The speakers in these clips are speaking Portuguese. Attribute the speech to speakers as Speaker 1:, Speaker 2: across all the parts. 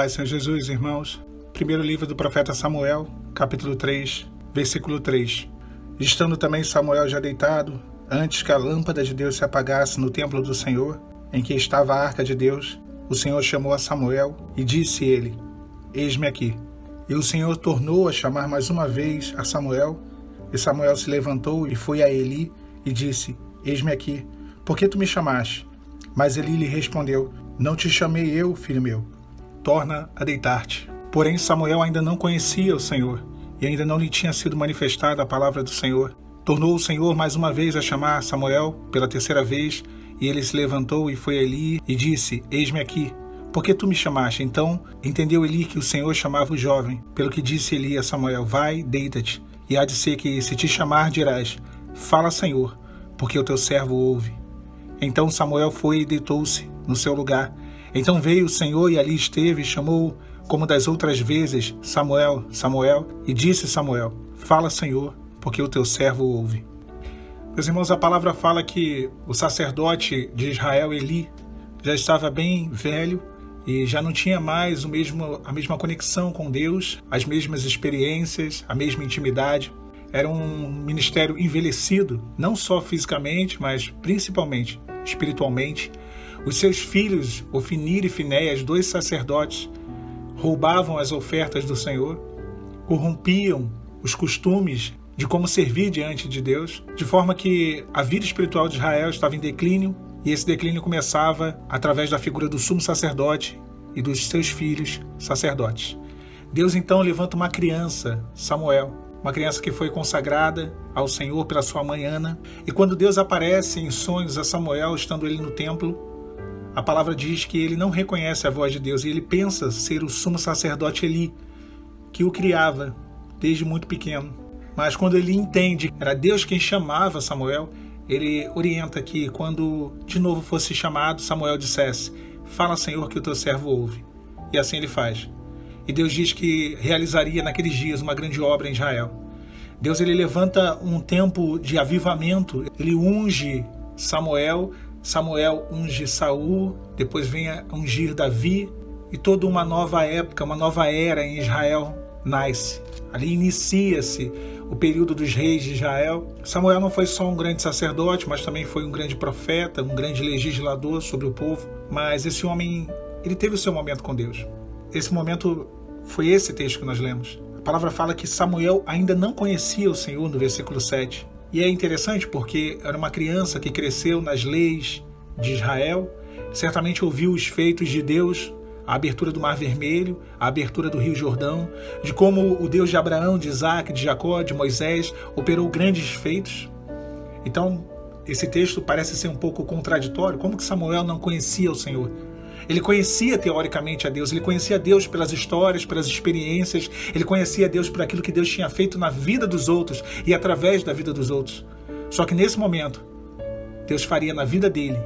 Speaker 1: paz, Senhor Jesus, irmãos. Primeiro livro do profeta Samuel, capítulo 3, versículo 3. Estando também Samuel já deitado, antes que a lâmpada de Deus se apagasse no templo do Senhor, em que estava a arca de Deus, o Senhor chamou a Samuel e disse ele: Eis-me aqui. E o Senhor tornou a chamar mais uma vez a Samuel, e Samuel se levantou e foi a Eli e disse: Eis-me aqui, por que tu me chamaste? Mas Eli lhe respondeu: Não te chamei eu, filho meu, torna a deitar-te. Porém Samuel ainda não conhecia o Senhor, e ainda não lhe tinha sido manifestada a palavra do Senhor. Tornou o Senhor mais uma vez a chamar Samuel pela terceira vez, e ele se levantou e foi a Eli e disse: Eis-me aqui, por que tu me chamaste? Então entendeu Eli que o Senhor chamava o jovem, pelo que disse Eli a Samuel: Vai, deita-te, e há de ser que, se te chamar, dirás: Fala, Senhor, porque o teu servo ouve. Então Samuel foi e deitou-se no seu lugar. Então veio o Senhor e ali esteve e chamou, como das outras vezes, Samuel, Samuel, e disse Samuel: Fala, Senhor, porque o teu servo ouve. Meus irmãos, a palavra fala que o sacerdote de Israel, Eli, já estava bem velho e já não tinha mais a mesma conexão com Deus, as mesmas experiências, a mesma intimidade. Era um ministério envelhecido, não só fisicamente, mas principalmente espiritualmente. Os seus filhos, Ofni e Finéias, dois sacerdotes, roubavam as ofertas do Senhor, corrompiam os costumes de como servir diante de Deus, de forma que a vida espiritual de Israel estava em declínio, e esse declínio começava através da figura do sumo sacerdote e dos seus filhos sacerdotes. Deus então levanta uma criança, Samuel, uma criança que foi consagrada ao Senhor pela sua mãe Ana, e quando Deus aparece em sonhos a Samuel, estando ele no templo, a palavra diz que ele não reconhece a voz de Deus, e ele pensa ser o sumo sacerdote Eli, que o criava desde muito pequeno. Mas quando ele entende que era Deus quem chamava Samuel, ele orienta que quando de novo fosse chamado, Samuel dissesse: Fala, Senhor, que o teu servo ouve. E assim ele faz. E Deus diz que realizaria naqueles dias uma grande obra em Israel. Deus ele levanta um tempo de avivamento, ele unge Samuel, Samuel unge Saul, depois vem a ungir Davi, e toda uma nova época, uma nova era em Israel nasce. Ali inicia-se o período dos reis de Israel. Samuel não foi só um grande sacerdote, mas também foi um grande profeta, um grande legislador sobre o povo. Mas esse homem, ele teve o seu momento com Deus. Esse momento foi esse texto que nós lemos. A palavra fala que Samuel ainda não conhecia o Senhor, no versículo 7. E é interessante porque era uma criança que cresceu nas leis de Israel, certamente ouviu os feitos de Deus, a abertura do Mar Vermelho, a abertura do Rio Jordão, de como o Deus de Abraão, de Isaac, de Jacó, de Moisés, operou grandes feitos. Então, esse texto parece ser um pouco contraditório. Como que Samuel não conhecia o Senhor? Ele conhecia teoricamente a Deus, ele conhecia Deus pelas histórias, pelas experiências, ele conhecia Deus por aquilo que Deus tinha feito na vida dos outros e através da vida dos outros. Só que nesse momento, Deus faria na vida dele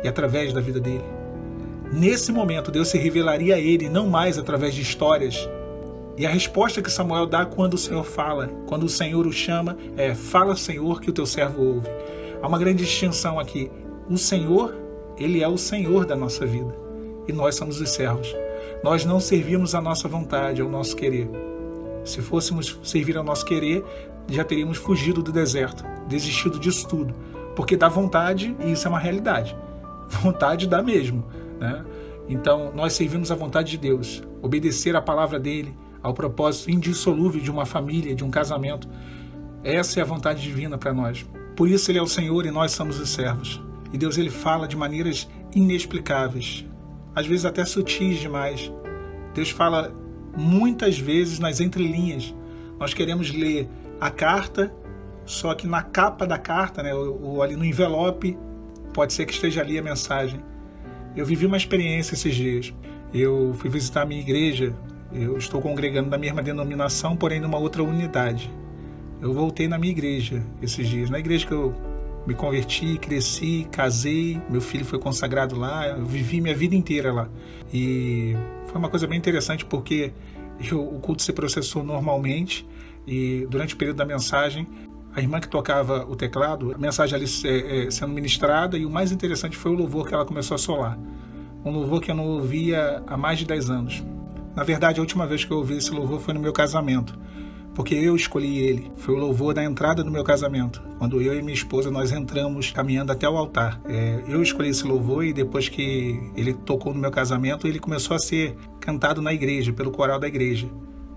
Speaker 1: e através da vida dele. Nesse momento, Deus se revelaria a ele, não mais através de histórias. E a resposta que Samuel dá quando o Senhor fala, quando o Senhor o chama, é: Fala, Senhor, que o teu servo ouve. Há uma grande distinção aqui. O Senhor, ele é o Senhor da nossa vida. E nós somos os servos. Nós não servimos à nossa vontade, ao nosso querer. Se fôssemos servir ao nosso querer, já teríamos fugido do deserto, desistido disso tudo. Porque dá vontade, e isso é uma realidade. Vontade dá mesmo, né? Então, nós servimos à vontade de Deus. Obedecer à palavra dele, ao propósito indissolúvel de uma família, de um casamento. Essa é a vontade divina para nós. Por isso ele é o Senhor e nós somos os servos. E Deus ele fala de maneiras inexplicáveis, às vezes até sutis demais. Deus fala muitas vezes nas entrelinhas. Nós queremos ler a carta, só que na capa da carta, né, ou ali no envelope, pode ser que esteja ali a mensagem. Eu vivi uma experiência esses dias. Eu fui visitar a minha igreja. Eu estou congregando na mesma denominação, porém numa outra unidade. Eu voltei na minha igreja esses dias, na igreja que eu me converti, cresci, casei, meu filho foi consagrado lá, eu vivi minha vida inteira lá. E foi uma coisa bem interessante porque o culto se processou normalmente e durante o período da mensagem, a irmã que tocava o teclado, a mensagem ali sendo ministrada, e o mais interessante foi o louvor que ela começou a solar. Um louvor que eu não ouvia há mais de 10 anos. Na verdade, a última vez que eu ouvi esse louvor foi no meu casamento, porque eu escolhi ele. Foi o louvor da entrada do meu casamento, quando eu e minha esposa nós entramos caminhando até o altar. Eu escolhi esse louvor e depois que ele tocou no meu casamento, ele começou a ser cantado na igreja, pelo coral da igreja.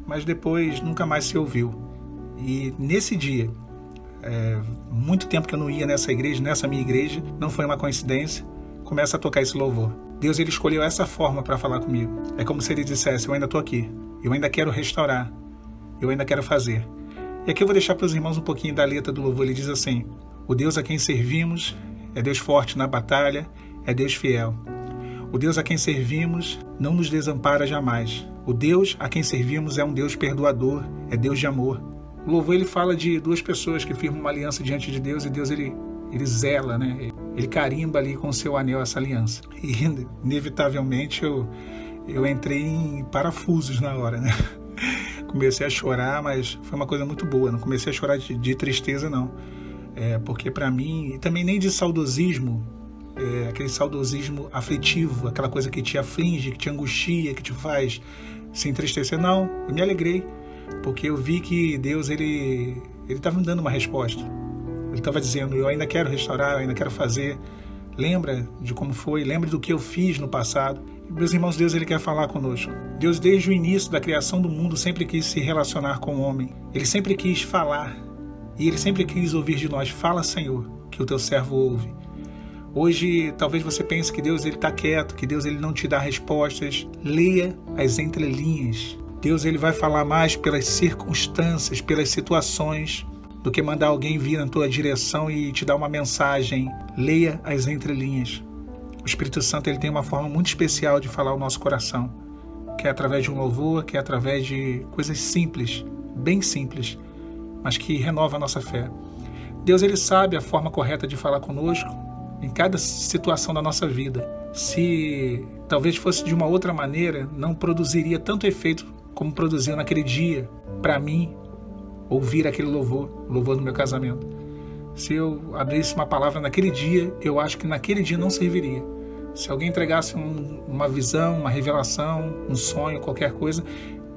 Speaker 1: Mas depois nunca mais se ouviu. E nesse dia, muito tempo que eu não ia nessa igreja, nessa minha igreja, não foi uma coincidência, começa a tocar esse louvor. Deus, ele escolheu essa forma para falar comigo. É como se ele dissesse, eu ainda estou aqui, eu ainda quero restaurar, eu ainda quero fazer. E aqui eu vou deixar para os irmãos um pouquinho da letra do louvor. Ele diz assim: o Deus a quem servimos é Deus forte na batalha, é Deus fiel. O Deus a quem servimos não nos desampara jamais. O Deus a quem servimos é um Deus perdoador, é Deus de amor. O louvor, ele fala de duas pessoas que firmam uma aliança diante de Deus, e Deus ele zela, né? Ele carimba ali com o seu anel essa aliança. E inevitavelmente eu entrei em parafusos na hora, né? Comecei a chorar, mas foi uma coisa muito boa. Não comecei a chorar de tristeza, não. Porque para mim, também nem de saudosismo, aquele saudosismo aflitivo, aquela coisa que te aflige, que te angustia, que te faz se entristecer. Não, eu me alegrei, porque eu vi que Deus, ele estava me dando uma resposta. Ele estava dizendo, eu ainda quero restaurar, eu ainda quero fazer. Lembra de como foi, lembra do que eu fiz no passado. Meus irmãos, Deus, ele quer falar conosco. Deus, desde o início da criação do mundo, sempre quis se relacionar com o homem. Ele sempre quis falar. E ele sempre quis ouvir de nós. Fala, Senhor, que o teu servo ouve. Hoje, talvez você pense que Deus está quieto, que Deus ele não te dá respostas. Leia as entrelinhas. Deus ele vai falar mais pelas circunstâncias, pelas situações, do que mandar alguém vir na tua direção e te dar uma mensagem. Leia as entrelinhas. O Espírito Santo ele tem uma forma muito especial de falar ao nosso coração, que é através de um louvor, que é através de coisas simples, bem simples, mas que renova a nossa fé. Deus ele sabe a forma correta de falar conosco em cada situação da nossa vida. Se talvez fosse de uma outra maneira, não produziria tanto efeito como produziu naquele dia, para mim, ouvir aquele louvor, o louvor do meu casamento. Se eu abrisse uma palavra naquele dia, eu acho que naquele dia não serviria. Se alguém entregasse uma visão, uma revelação, um sonho, qualquer coisa,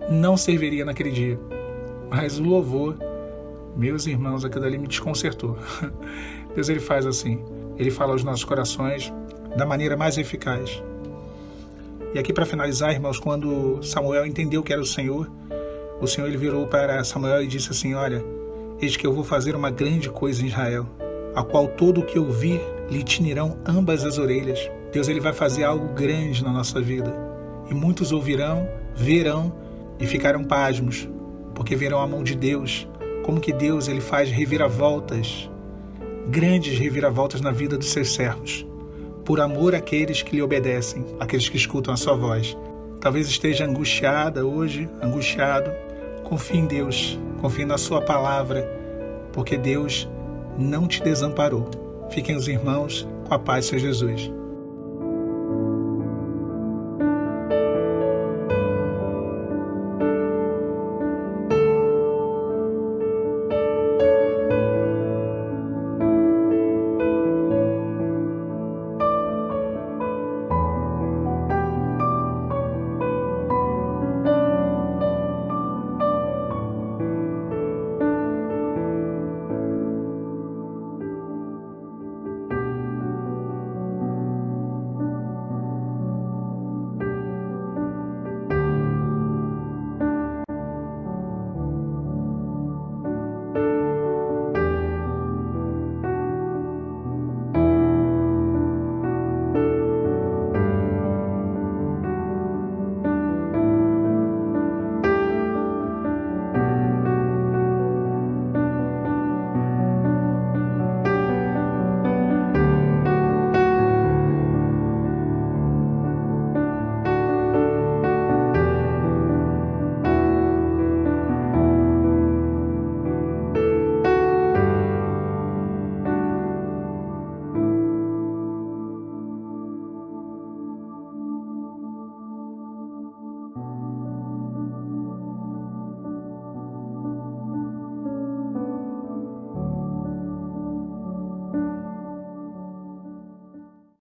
Speaker 1: não serviria naquele dia. Mas o louvor, meus irmãos, aquilo ali me desconcertou. Deus ele faz assim, ele fala aos nossos corações da maneira mais eficaz. E aqui para finalizar, irmãos, quando Samuel entendeu que era o Senhor ele virou para Samuel e disse assim, olha, eis que eu vou fazer uma grande coisa em Israel, a qual todo o que ouvir lhe tinirão ambas as orelhas. Deus ele vai fazer algo grande na nossa vida. E muitos ouvirão, verão e ficarão pasmos, porque verão a mão de Deus, como que Deus ele faz reviravoltas, grandes reviravoltas na vida dos seus servos, por amor àqueles que lhe obedecem, àqueles que escutam a sua voz. Talvez esteja angustiada hoje, angustiado. Confie em Deus, confie na sua palavra, porque Deus não te desamparou. Fiquem os irmãos com a paz, Senhor Jesus.